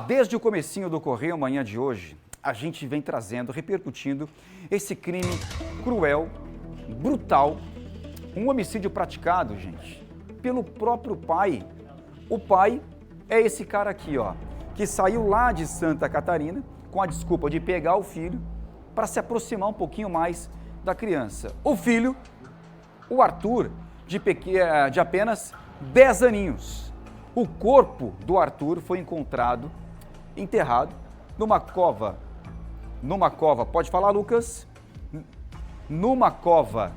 Desde o comecinho do Correio Manhã de hoje, a gente vem trazendo, repercutindo esse crime cruel, brutal, um homicídio praticado, gente, pelo próprio pai. O pai é esse cara aqui, que saiu lá de Santa Catarina com a desculpa de pegar o filho para se aproximar um pouquinho mais da criança. O filho, o Arthur, de apenas 10 aninhos. O corpo do Arthur foi encontrado enterrado numa cova, pode falar, Lucas? Numa cova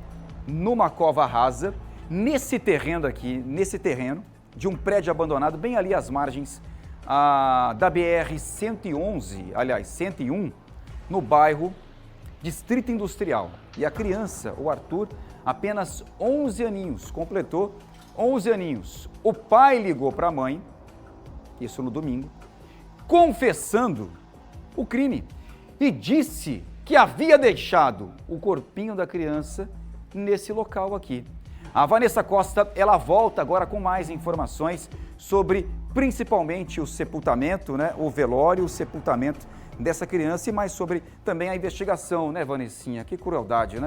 rasa, nesse terreno de um prédio abandonado, bem ali às margens da BR-111, aliás, 101, no bairro Distrito Industrial. E a criança, o Arthur, apenas 11 aninhos, completou 11 aninhos. O pai ligou para a mãe, isso no domingo, confessando o crime e disse que havia deixado o corpinho da criança nesse local aqui. A Vanessa Costa, ela volta agora com mais informações sobre principalmente o sepultamento, o velório, o sepultamento dessa criança e mais sobre também a investigação, Vanessinha? Que crueldade,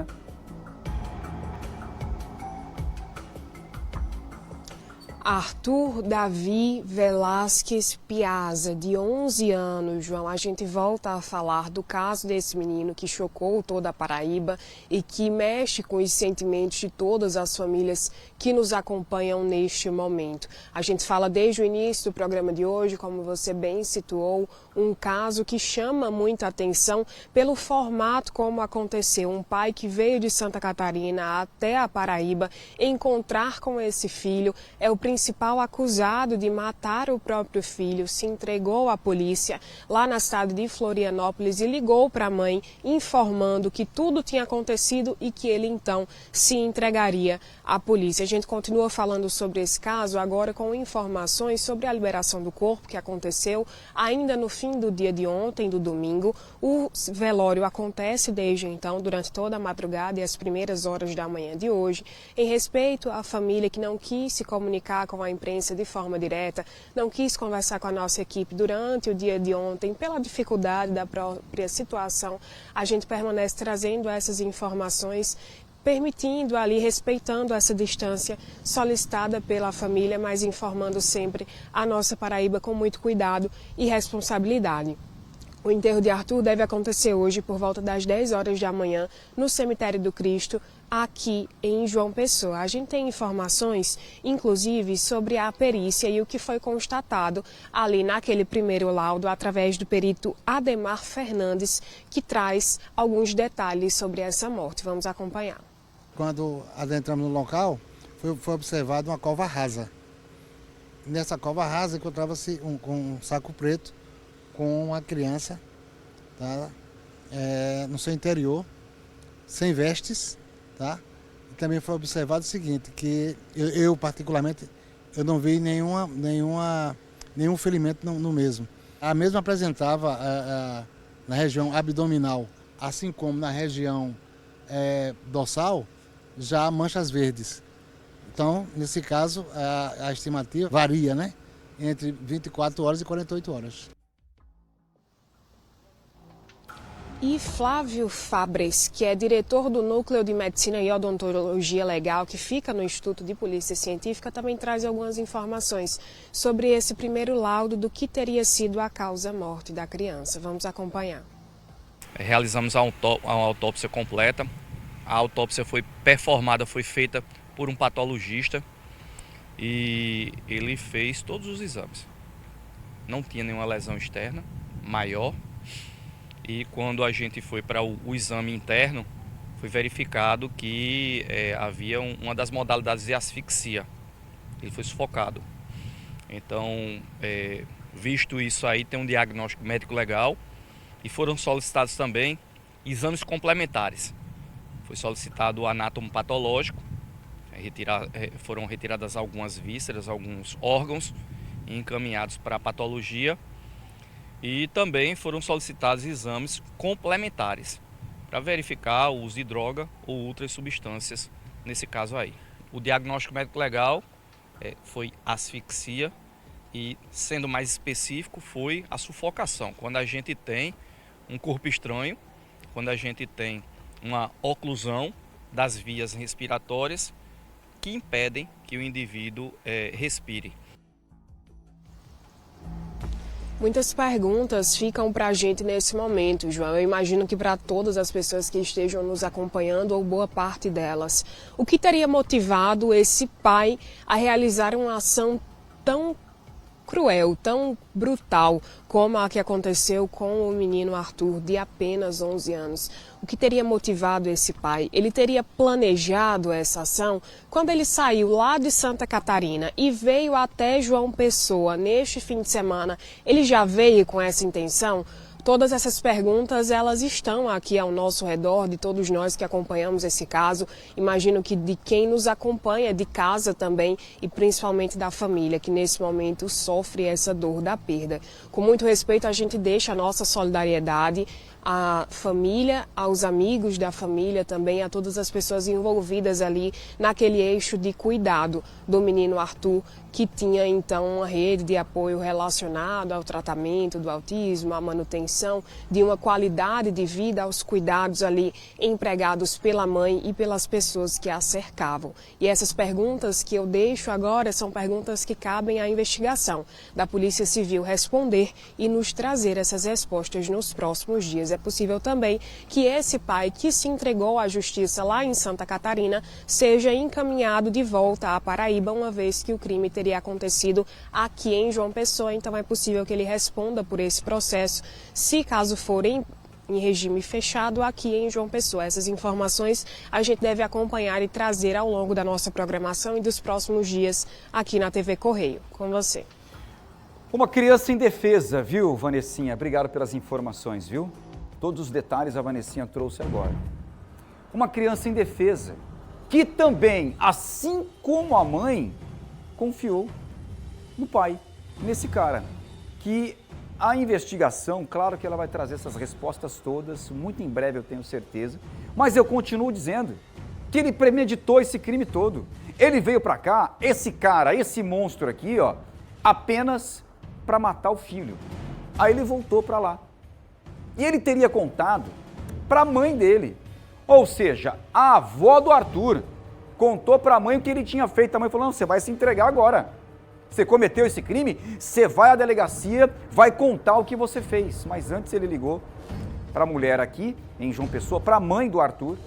Arthur Davi Velasquez Piazza, de 11 anos, João. A gente volta a falar do caso desse menino que chocou toda a Paraíba e que mexe com os sentimentos de todas as famílias que nos acompanham neste momento. A gente fala desde o início do programa de hoje, como você bem situou, um caso que chama muita atenção pelo formato como aconteceu. Um pai que veio de Santa Catarina até a Paraíba encontrar com esse filho, é o principal acusado de matar o próprio filho, se entregou à polícia lá na cidade de Florianópolis e ligou para a mãe informando que tudo tinha acontecido e que ele então se entregaria à polícia. A gente continua falando sobre esse caso agora com informações sobre a liberação do corpo que aconteceu ainda no fim do dia de ontem, do domingo. O velório acontece desde então, durante toda a madrugada e as primeiras horas da manhã de hoje, em respeito à família que não quis se comunicar com a imprensa de forma direta, não quis conversar com a nossa equipe durante o dia de ontem, pela dificuldade da própria situação. A gente permanece trazendo essas informações, permitindo ali, respeitando essa distância solicitada pela família, mas informando sempre a nossa Paraíba com muito cuidado e responsabilidade. O enterro de Arthur deve acontecer hoje por volta das 10 horas da manhã no Cemitério do Cristo, aqui em João Pessoa. A gente tem informações, inclusive, sobre a perícia e o que foi constatado ali naquele primeiro laudo através do perito Ademar Fernandes, que traz alguns detalhes sobre essa morte. Vamos acompanhar. Quando adentramos no local, foi observada uma cova rasa. Nessa cova rasa encontrava-se um saco preto com uma criança, tá? No seu interior, sem vestes, tá? E também foi observado o seguinte, que eu particularmente, eu não vi nenhum ferimento no mesmo. A mesma apresentava na região abdominal, assim como na região dorsal, já manchas verdes. Então, nesse caso, a estimativa varia, entre 24 horas e 48 horas. E Flávio Fabres, que é diretor do Núcleo de Medicina e Odontologia Legal, que fica no Instituto de Polícia Científica, também traz algumas informações sobre esse primeiro laudo do que teria sido a causa-morte da criança. Vamos acompanhar. Realizamos uma autópsia completa. A autópsia foi performada, foi feita por um patologista e ele fez todos os exames. Não tinha nenhuma lesão externa maior. E quando a gente foi para o exame interno, foi verificado que havia uma das modalidades de asfixia. Ele foi sufocado. Então, visto isso aí, tem um diagnóstico médico legal e foram solicitados também exames complementares. Foi solicitado o anátomo patológico, foram retiradas algumas vísceras, alguns órgãos e encaminhados para a patologia. E também foram solicitados exames complementares para verificar o uso de droga ou outras substâncias nesse caso aí. O diagnóstico médico legal foi asfixia E, sendo mais específico, foi a sufocação. Quando a gente tem um corpo estranho, quando a gente tem uma oclusão das vias respiratórias que impedem que o indivíduo respire. Muitas perguntas ficam para a gente nesse momento, João. Eu imagino que para todas as pessoas que estejam nos acompanhando, ou boa parte delas. O que teria motivado esse pai a realizar uma ação tão cruel, tão brutal, como a que aconteceu com o menino Arthur, de apenas 11 anos? O que teria motivado esse pai? Ele teria planejado essa ação? Quando ele saiu lá de Santa Catarina e veio até João Pessoa neste fim de semana, ele já veio com essa intenção? Todas essas perguntas, elas estão aqui ao nosso redor, de todos nós que acompanhamos esse caso. Imagino que de quem nos acompanha de casa também, e principalmente da família, que nesse momento sofre essa dor da perda. Com muito respeito, a gente deixa a nossa solidariedade à família, aos amigos da família também, a todas as pessoas envolvidas ali naquele eixo de cuidado do menino Arthur, que tinha então uma rede de apoio relacionado ao tratamento do autismo, à manutenção de uma qualidade de vida, aos cuidados ali empregados pela mãe e pelas pessoas que a cercavam. E essas perguntas que eu deixo agora são perguntas que cabem à investigação da Polícia Civil responder e nos trazer essas respostas nos próximos dias. É possível também que esse pai que se entregou à justiça lá em Santa Catarina seja encaminhado de volta à Paraíba, uma vez que o crime teria acontecido aqui em João Pessoa. Então é possível que ele responda por esse processo, se caso for em regime fechado aqui em João Pessoa. Essas informações a gente deve acompanhar e trazer ao longo da nossa programação e dos próximos dias aqui na TV Correio. Com você. Uma criança indefesa, viu, Vanessinha? Obrigado pelas informações, viu? Todos os detalhes a Vanessinha trouxe agora. Uma criança indefesa, que também, assim como a mãe, confiou no pai, nesse cara, que a investigação, claro que ela vai trazer essas respostas todas, muito em breve eu tenho certeza, mas eu continuo dizendo que ele premeditou esse crime todo. Ele veio pra cá, esse cara, esse monstro aqui, ó, apenas para matar o filho. Aí ele voltou pra lá. E ele teria contado para a mãe dele, ou seja, a avó do Arthur, contou para a mãe o que ele tinha feito. A mãe falou: não, você vai se entregar agora. Você cometeu esse crime, você vai à delegacia, vai contar o que você fez. Mas antes ele ligou para a mulher aqui, em João Pessoa, para a mãe do Arthur,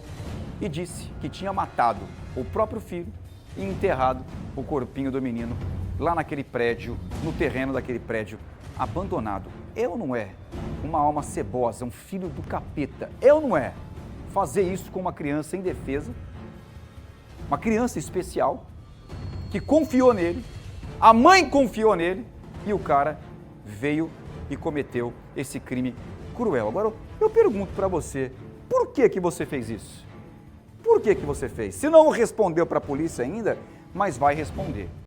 e disse que tinha matado o próprio filho e enterrado o corpinho do menino lá naquele prédio, no terreno daquele prédio abandonado. É ou não é uma alma cebosa, um filho do capeta? É ou não é fazer isso com uma criança indefesa? Uma criança especial que confiou nele, a mãe confiou nele e o cara veio e cometeu esse crime cruel. Agora eu pergunto para você, por que que você fez isso? Por que que você fez? Se não respondeu para a polícia ainda, mas vai responder.